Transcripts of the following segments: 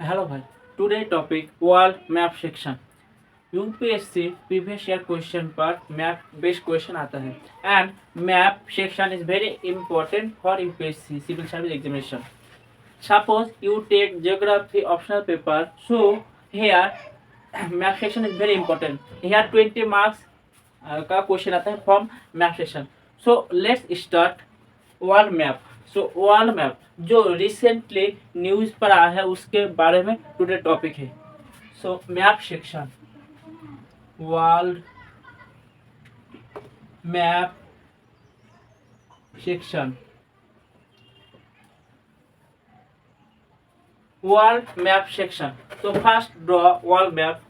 Hello भाई। Today topic world map section. UPSC previous year question पर map based question आता है and map section is very important for UPSC civil service examination. Suppose you take geography optional paper, so here map section is very important. Here 20 marks का question आता है from map section. So let's start world map. So world map जो recently news पर आया है उसके बारे में टुडे टॉपिक है. So map section, world map section, world map section. So first draw world map.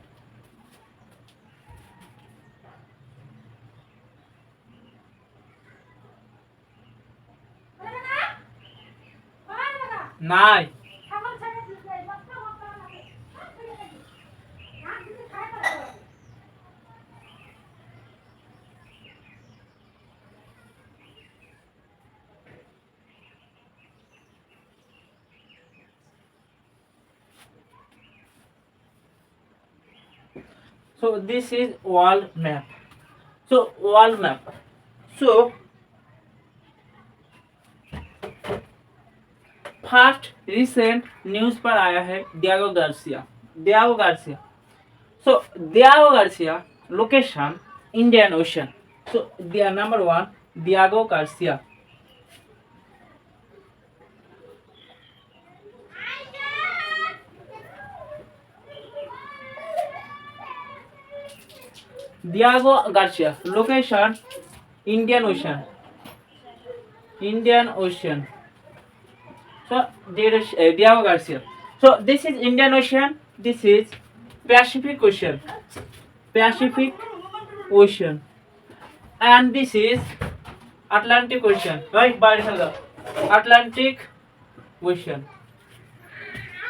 নাই. So this is world map. So world map. So first recent news पर आया है Diego Garcia. So Diego Garcia location Indian ocean. So number 1 Diego Garcia. Diego Garcia location Indian ocean. So there is Diego Garcia. So this is Indian Ocean. This is Pacific Ocean, and this is Atlantic Ocean. Right, Atlantic Ocean.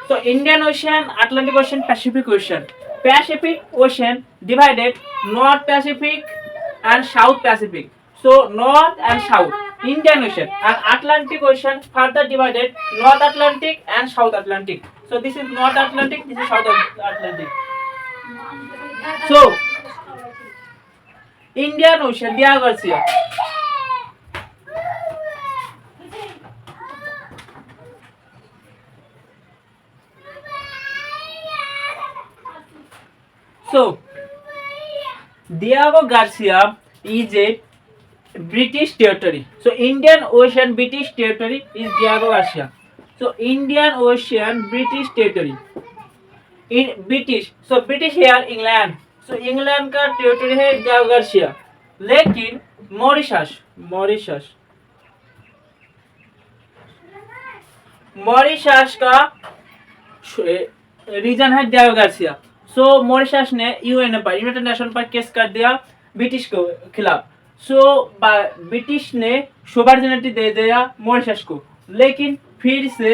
So Indian Ocean, Atlantic Ocean, Pacific Ocean. Pacific Ocean divided North Pacific and South Pacific. So North and South. Indian Ocean and Atlantic Ocean further divided North Atlantic and South Atlantic. So this is North Atlantic, this is South Atlantic. So Indian Ocean, Diego Garcia. So Diego Garcia is a British territory. So Indian Ocean British territory is Diego Garcia. So Indian Ocean British territory. In British. So British here England. So England का territory है Diego Garcia. लेकिन Mauritius का reason है Diego Garcia. सो Mauritius ने United nation पर case कर दिया British के खिलाफ. सो ब्रिटिश ने सोवरेनिटी दे दिया मॉरिशस को, लेकिन फिर से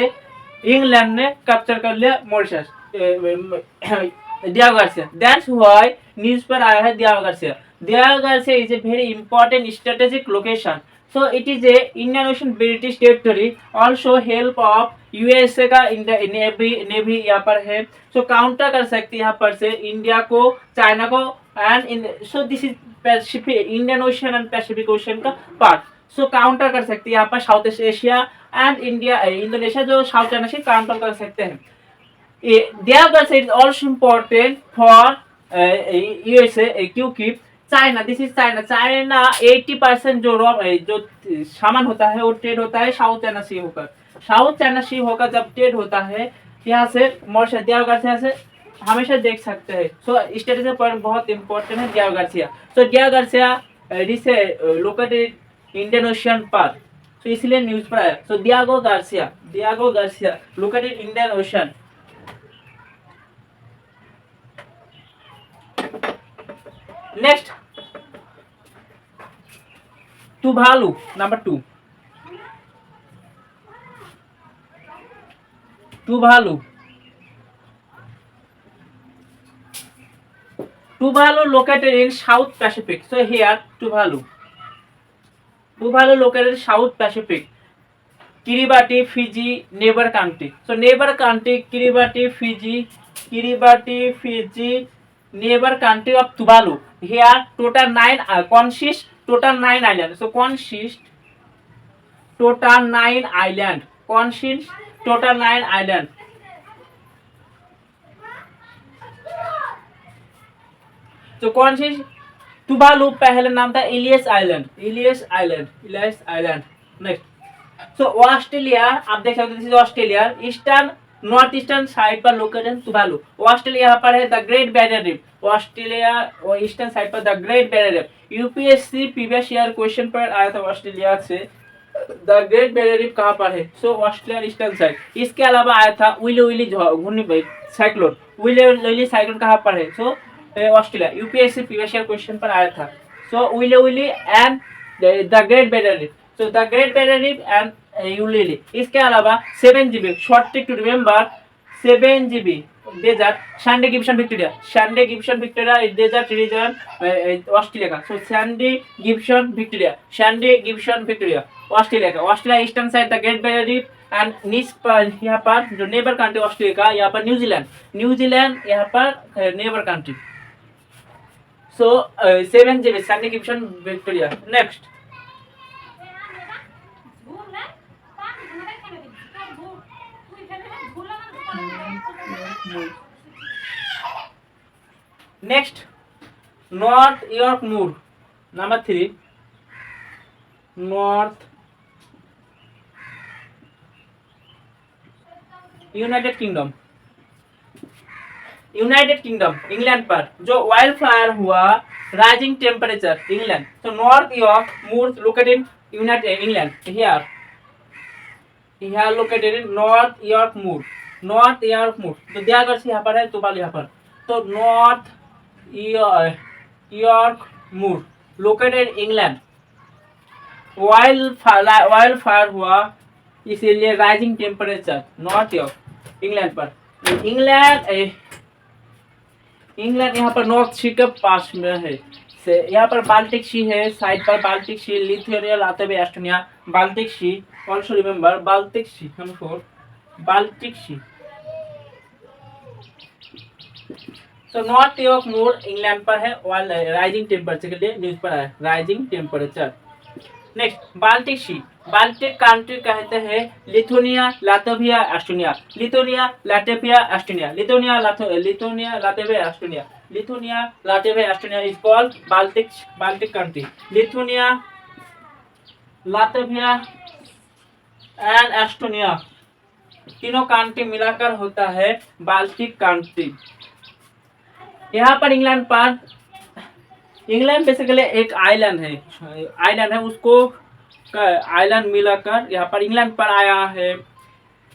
इंग्लैंड ने कैप्चर कर लिया Mauritius. Diego Garcia. That's why news पर आया है Diego Garcia. Diego Garcia is a very important strategic location. So it is a Indian ocean British territory. Also help of USA का नेवी यहाँ पर है. सो काउंटर कर सकती है यहाँ पर से इंडिया को, चाइना को. And so this is Pacific, Indian ocean and Pacific ocean का पार्ट. सो काउंटर कर सकती है यहाँ पर south east Asia and Indonesia जो साउथ चाइना से काउंटर कर सकते हैं. Diego Garcia is also important for USA क्योंकि चाइना, दिस इज चाइना 80% जो सामान होता है वो ट्रेड होता है साउथ चाइना सी होकर जब ट्रेड होता है यहाँ से मॉरिशस. डियागो गार्सिया से हमेशा देख सकते हैं. सो स्ट्रेटेजिक पॉइंट बहुत इंपॉर्टेंट है Diego Garcia. So Diego Garcia located Indian Ocean पर, सो इसलिए न्यूज पर आया. So Diego Garcia located Indian Ocean. Next Tuvalu, number 2. Tuvalu located in South Pacific. So here Tuvalu located in South Pacific. Kiribati, Fiji, neighbor country. So neighbor country Kiribati, Fiji, neighbor country of Tuvalu. Here total 9 consists total 9 islands. So consists total 9 island. Consists total 9 island. तो consists Tuvalu पहले नाम था Ellice Island. Next. So Australia आप देख सकते हैं Australia eastern north eastern side पर located Tuvalu. Australia यहाँ पर है the great barrier Reef. Australia और ईस्टर्न साइड पर the great barrier Reef. UPSC previous year question पर आया था ऑस्ट्रेलिया से द ग्रेट बैरियर रीफ कहाँ पर है. So Australia eastern side. इसके अलावा आया था विली साइक्लोन. विली साइक्लोन कहाँ पर है. So Australia UPSC previous year question पर आया था. So Willy and the great barrier reef. So the great barrier reef and यूलिली. इसके अलावा 7 GB short trick to remember 7 GB desert Sandy Gibson Victoria desert region Australia का. So Sandy Gibson Victoria Australia का. Australia eastern side the great barrier reef and नीच पर यहाँ पर जो नेबर कंट्री ऑस्ट्रेलिया का यहाँ पर न्यूजीलैंड यहाँ पर neighbour country. So 7 GB Sandy Gibson Victoria. Next. Next north York Moor. Number 3 north United Kingdom England पर जो वाइल्ड फायर हुआ राइजिंग टेम्परेचर इंग्लैंड. तो north York Moor located in United England. Here located in north York Moor. तो दियागढ़ से यहाँ पर है तुवालू यहाँ पर. तो north York Moor located England. Wild fire हुआ इसीलिए rising temperature north York England पर. इंग्लैंड यहाँ पर नॉर्थ सी के पास में है. से यहाँ पर बाल्टिक सी है साइड पर. बाल्टिक सी लिथुआनिया लातविया एस्टोनिया. बाल्टिक सी ऑल्सो रिमेम्बर बाल्टिक सी. तो नॉर्थ यॉर्क मूर इंग्लैंड पर है. राइजिंग टेम्परेचर के लिए न्यूज पर है rising temperature. Next Baltic country कहते हैं Lithuania Latvia Estonia. Lithuania Latvia Estonia is called Baltic country. Lithuania Latvia and Estonia तीनों कंट्री मिलाकर होता है बाल्टिक कंट्री. यहाँ पर इंग्लैंड बेसिकली एक आइलैंड है उसको आइलैंड मिलाकर यहाँ पर इंग्लैंड पर आया है.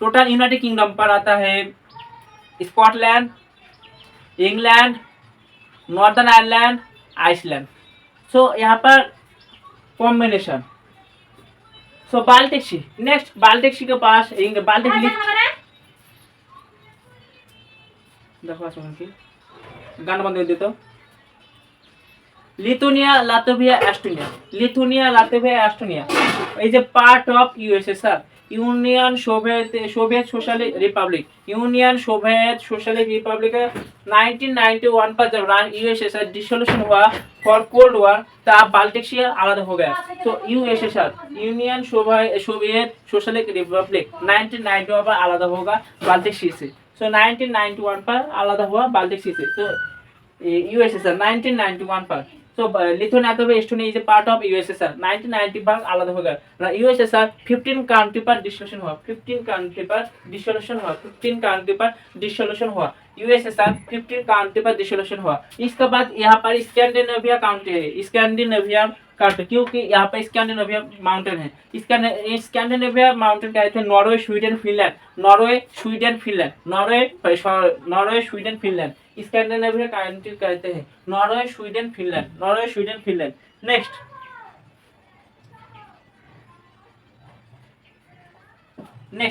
टोटल यूनाइटेड किंगडम पर आता है Scotland, England, Northern Ireland, Iceland. So यहाँ पर combination. So Baltic Sea. Next Baltic Sea के पास बाल्टिक गाना बंद कर देता हूँ. Lithuania Latvia Estonia is a part of USSR union Soviet socialist republic. 1991 पर जब यूएसएसआर डिसोल्यूशन हुआ फॉर कोल्ड वॉर तब बाल्टिक सी आलादा हो गया. तो USSR union Soviet socialist republic 1991 पर आलादा होगा बाल्टिक सी से. सो 1991 पर आलादा हुआ बाल्टिक सी से. तो यूएसएसआर 1991 पर. So Lithuania Estonia is a part of USSR 1990 पर आलादा हो गया. यूएसएसआर 15 कंट्री पर डिसोल्यूशन हुआ. यूएसएसआर 15 कंट्री पर डिसोल्यूशन हुआ. इसके बाद यहाँ पर स्कैंडिनेविया कंट्री है. स्कैंडिनेविया कंट्री क्योंकि यहाँ पर स्कैंडिनेविया माउंटेन है. स्कैंडिनेविया माउंटेन कहते हैं Norway Sweden Finland. Scandinavia country कहते हैं Norway Sweden Finland. Next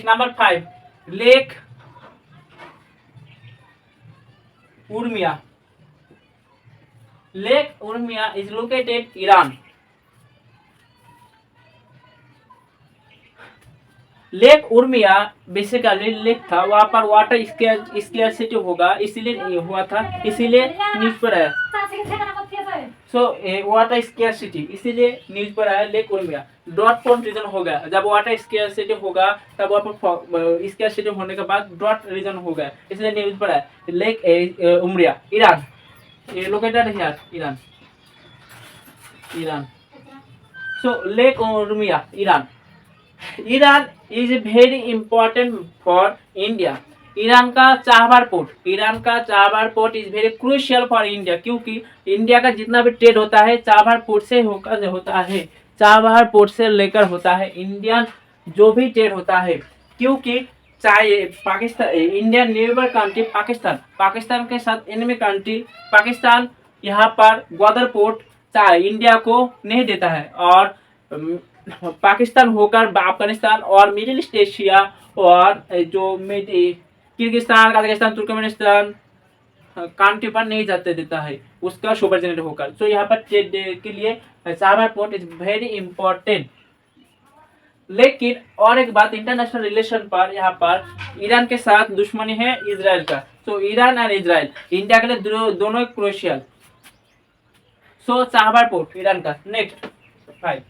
number 5 lake Urmia is located Iran. Lake Urmia basically lake था, वहां पर वाटर स्केर्सिटी होगा इसीलिए ये हुआ था, इसीलिए न्यूज पर आया। सो वाटर स्केर्सिटी इसीलिए न्यूज पर आया लेक उर्मिया। ड्रॉट कौन रीजन होगा, जब वाटर स्केर्सिटी होगा तब वहाँ पर स्केर्सिटी होने के बाद ड्रॉट रीजन होगा, इसलिए न्यूज पर आया lake Umaria. Iran, located here, Iran, Iran. So lake Urmia, Iran. Iran is very important for India. Iran का चाबहार पोर्ट, ईरान का Chabahar port is very crucial for India, क्योंकि इंडिया का जितना भी ट्रेड होता है चाबहार पोर्ट से होकर होता है, चाबहार पोर्ट से लेकर होता है इंडियन जो भी ट्रेड होता है। क्योंकि चाहे Pakistan, Indian neighbour country Pakistan, Pakistan के साथ एनिमी कंट्री पाकिस्तान यहाँ पर ग्वादर पोर्ट चाहे इंडिया को नहीं देता है, और पाकिस्तान होकर अफगानिस्तान और मिडिल ईस्ट एशिया और जो किर्गिस्तान, कजाकिस्तान, तुर्कमेनिस्तान कंट्री पर नहीं जाते देता है उसका सुपरजेनेट होकर। सो यहाँ पर ट्रेड के लिए Chabahar port is very important. लेकिन और एक बात, इंटरनेशनल रिलेशन पर यहाँ पर ईरान के साथ दुश्मनी है इजराइल का। So Iran and Israel India के लिए दोनों crucial. So Chabahar port Iran का। Next 5,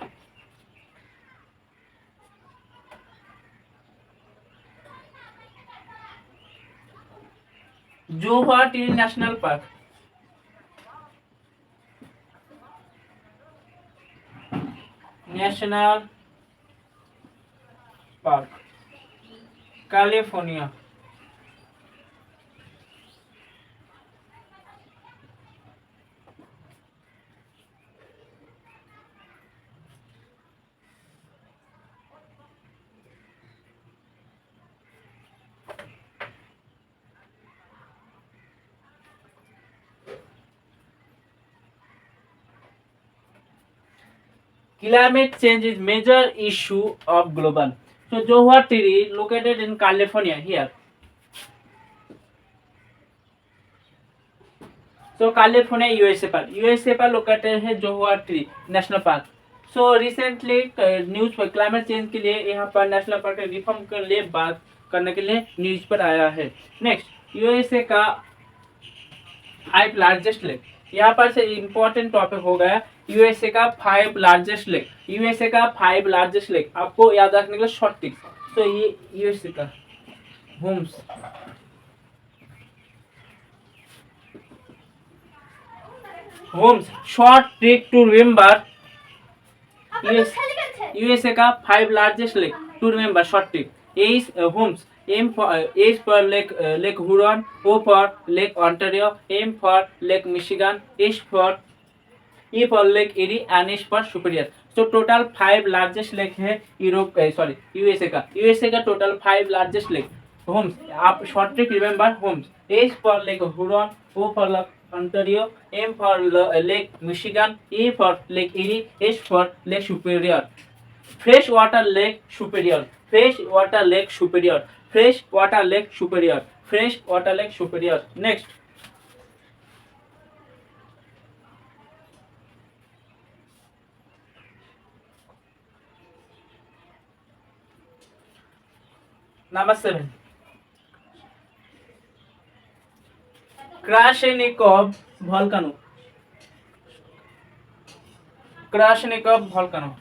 Joshua tree national park, national park California. Climate change is major issue of global. So Johor Tree located in California here. So California USA पर located है Joshua tree national park. So recently news पर climate change के लिए यहाँ पर national park reform के लिए बात करने के लिए न्यूज पर आया है। नेक्स्ट यूएसए का 5 लार्जेस्ट लेक, यहाँ पर से इम्पोर्टेंट टॉपिक हो गया यूएसए का 5 लार्जेस्ट लेक। यूएसए का 5 लार्जेस्ट लेक आपको याद रखने के लिए शॉर्ट टिक। तो ये यूएसए का HOMES short trick to remember. USA का 5 largest lake to remember short trick is HOMES. M for H for Lake Huron, O for Lake Ontario, M for Lake Michigan, H for E for Lake Erie and S for Superior। So total 5 largest lake है Europe USA का। USA का total 5 largest lake। HOMES आप short trick remember HOMES. H for Lake Huron, O for Lake Ontario, M for Lake Michigan, E for Lake Erie, H for Lake Superior। Fresh water Lake Superior, fresh water Lake Superior, fresh water Lake Superior, fresh water Lake Superior. Next number 7 Krasheninnikov volcano, Krasheninnikov volcano.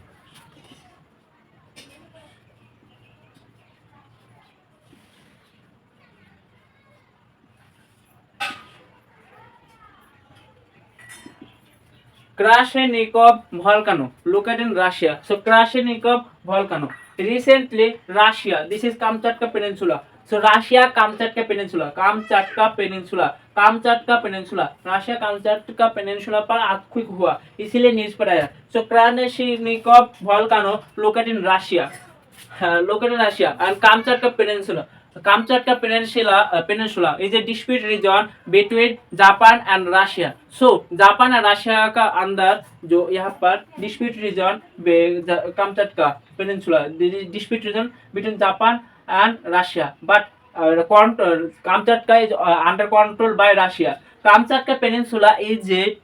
Krashenikov volcano located in Russia. So Krashenikov volcano. Recently, Russia. This is Kamchatka Peninsula. So Russia Kamchatka Peninsula. Kamchatka Peninsula. Kamchatka Peninsula. Russia Kamchatka Peninsula पर earthquake हुआ, इसीलिए news पर आया। So Krashenikov volcano located in Russia. Located in Russia and Kamchatka Peninsula. Kamchatka Peninsula is a dispute region between Japan and Russia. So Japan और Russia का अंदर जो यहाँ पर dispute region Kamchatka Peninsula, dispute region between Japan and Russia, but Kamchatka is under control by Russia. Kamchatka Peninsula is a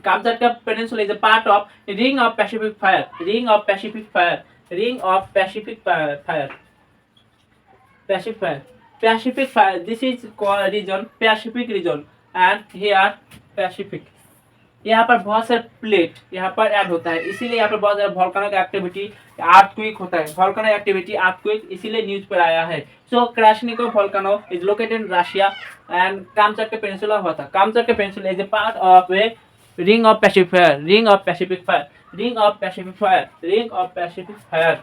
Kamchatka Peninsula is a part of Ring of Pacific Fire. Ring of Pacific Fire. ring of fire. Pacific fire. Pacific fire. This is called region Pacific region and here Pacific. यहाँ पर बहुत सारे plate यहाँ पर add होता है, इसीलिए यहाँ पर बहुत सारे वॉल्केनिक एक्टिविटी अर्थक्वेक होता है, वॉल्केनिक एक्टिविटी अर्थक्वेक, इसीलिए न्यूज पर आया है. So Krasheninnikov volcano is located in Russia and Kamchatka peninsula हुआ था. Kamchatka peninsula is a part of a ring of Pacific fire. Ring of Pacific fire. Ring of Pacific fire. Ring of Pacific fire.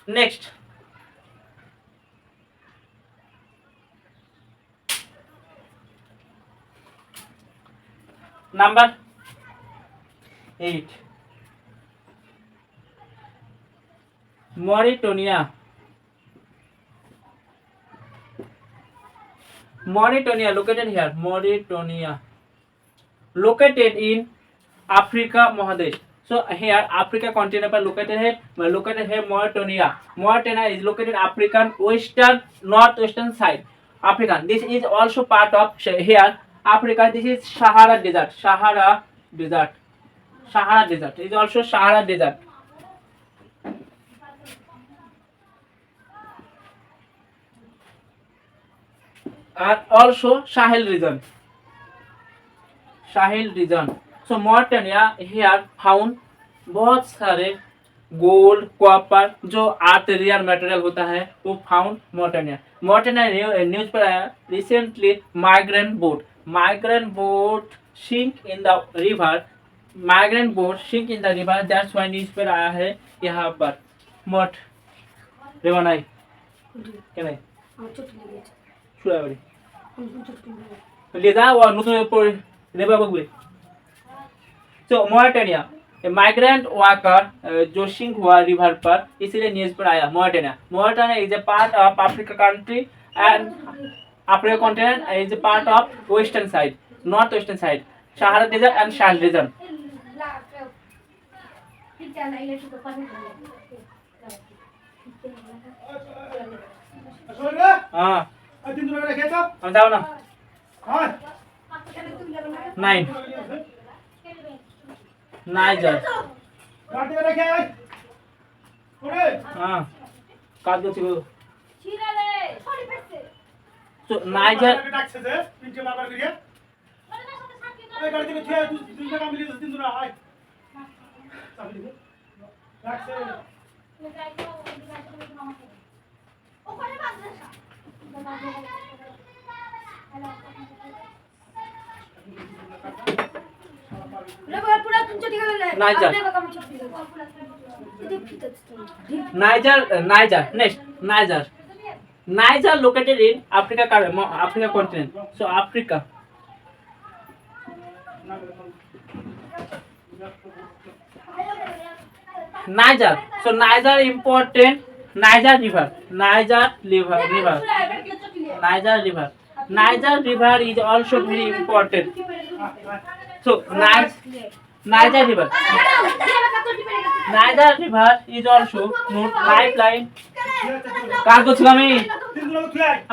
Next number 8 Mauritania. Mauritania located here. Mauritania located in Africa Mahadesh. So here Africa continent पर located है. Mauritania. Mauritania is located African western northwestern side. African. This is also part of here Africa. This is Sahara Desert. Sahara Desert. Sahara Desert is also Sahara Desert. And also Sahel region. Sahel region. So Mauritania here found बहुत सारे gold copper जो अर्थ rare material होता है वो found Mauritania. Mauritania news पर आया recently migrant boat sink in the river. Migrant boat sink in the river. That's why news पर आया है यहाँ पर मॉट रिवर नहीं क्या नहीं छुड़ा बड़ी ले जा और नूतन पर रिवर बगले. तो मॉरिटानिया माइग्रेंट वर्कर जो सिंक हुआ रिवर पर इसलिए न्यूज पर आया Mauritania. Mauritania is a part of Africa country and Africa continent is a part of western side north western side Sahara desert and Sahel region. हाँ जाओ ना 9 niger. हाँ काट दो चिको. तो niger Niger located in Africa continent. So Africa. Niger. So Niger important. Niger river. Niger river is also very important. So Niger river. Niger river is also known lifeline. কাজ করছি আমি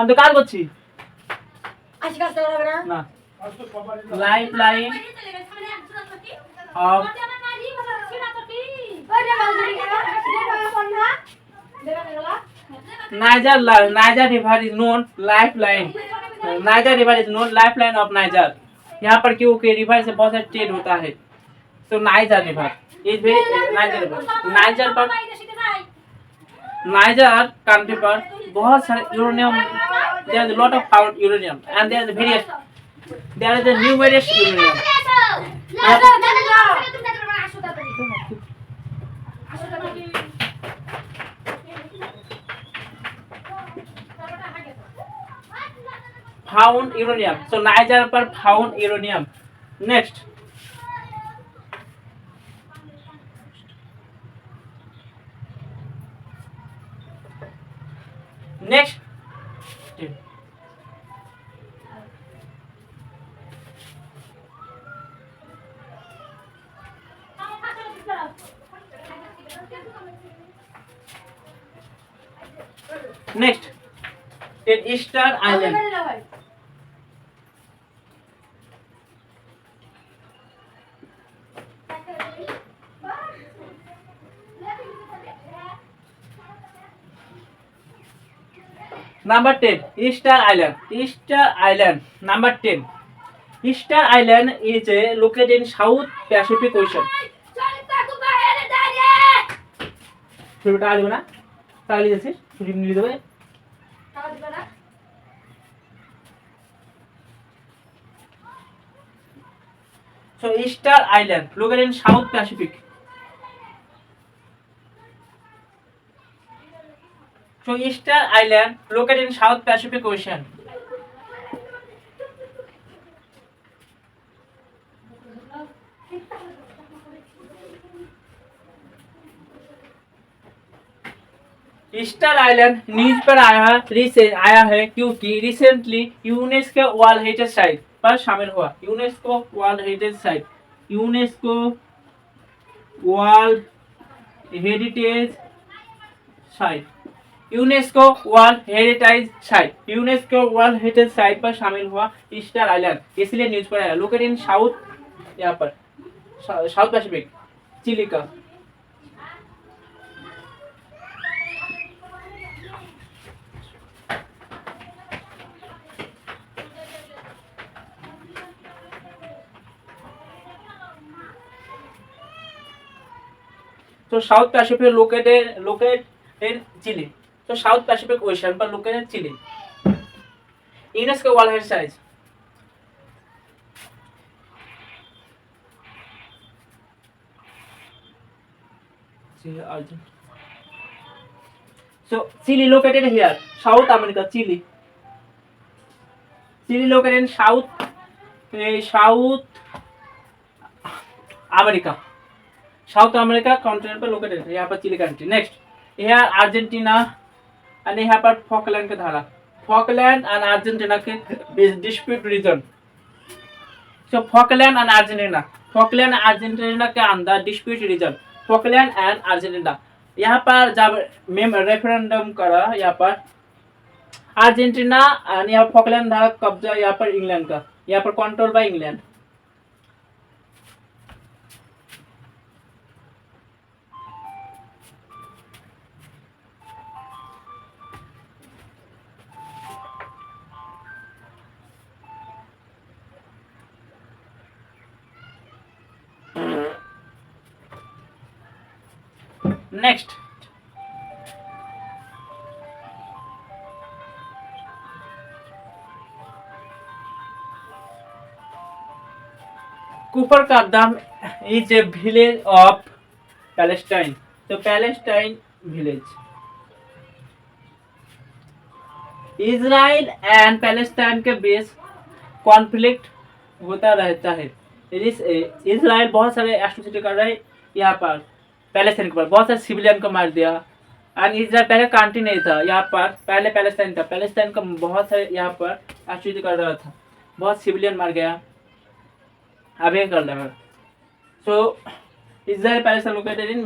তো কাজ করছি না. Lifeline of Niger river is known lifeline. Niger river is known lifeline of Niger. यहाँ पर क्योंकि रिवर से बहुत सारे ट्रेड होता है. तो Niger river is very Niger पर नाइजर कंट्री पर बहुत सारे uranium. There is lot of found uranium and there is various there is numerous uranium. Found uranium. So Niger पर found uranium. Next next in Easter Island. Number 10, Easter Island. Easter Island. Number 10. Easter Island is located in South Pacific Ocean. ছবিটা আসবে না তাহলে যাচ্ছিস ছুটি নিয়ে দেবে So Easter Island located in South Pacific. So Easter Island located in South Pacific Ocean. Easter island news पर आया है क्योंकि recently UNESCO world heritage site पर शामिल हुआ। UNESCO world heritage site, UNESCO world heritage site, UNESCO world heritage site, UNESCO world heritage site पर शामिल हुआ ईस्टर आइलैंड, इसलिए न्यूज पर आया। लोकेटेड इन साउथ, यहाँ पर साउथ पैसिफिक, चिली का। So South Pacific located in Chile. So South Pacific Ocean पर located Chile. UNESCO World Heritage Site. So Chile located here, South America, Chile. Chile located in South America. South America continent पर located है, यहाँ पर Chile country. Next यहाँ Argentina और यहाँ पर Falkland के धारा, फॉकलैंड एंड अर्जेंटीना के dispute region. So Falkland and Argentina, Falkland Argentina के अंदर dispute region, Falkland and Argentina. यहाँ पर जब रेफरेंडम करा, यहाँ पर अर्जेंटीना और यहाँ फॉकलैंड धारा कब्जा यहाँ पर इंग्लैंड का, यहाँ पर control by England. Next Kafr Qaddum is a village of Palestine. तो Palestine village, Israel and Palestine के बीच कॉन्फ्लिक्ट होता रहता है। इजराइल बहुत सारे एट्रोसिटी कर रहा है, यहाँ पर पैलेस्टाइन के ऊपर बहुत सारे सिविलियन को मार दिया। एंड इजराइल पहले कंट्री नहीं था, यहाँ पर पहले पैलेस्टाइन था, पैलेस्टाइन का बहुत सारे यहाँ पर एट्रोसिटी कर रहा था, बहुत सिविलियन मार गया। अब ये कर रहा है। सो इजराइल पैलेस्टाइन लोकेटेड इन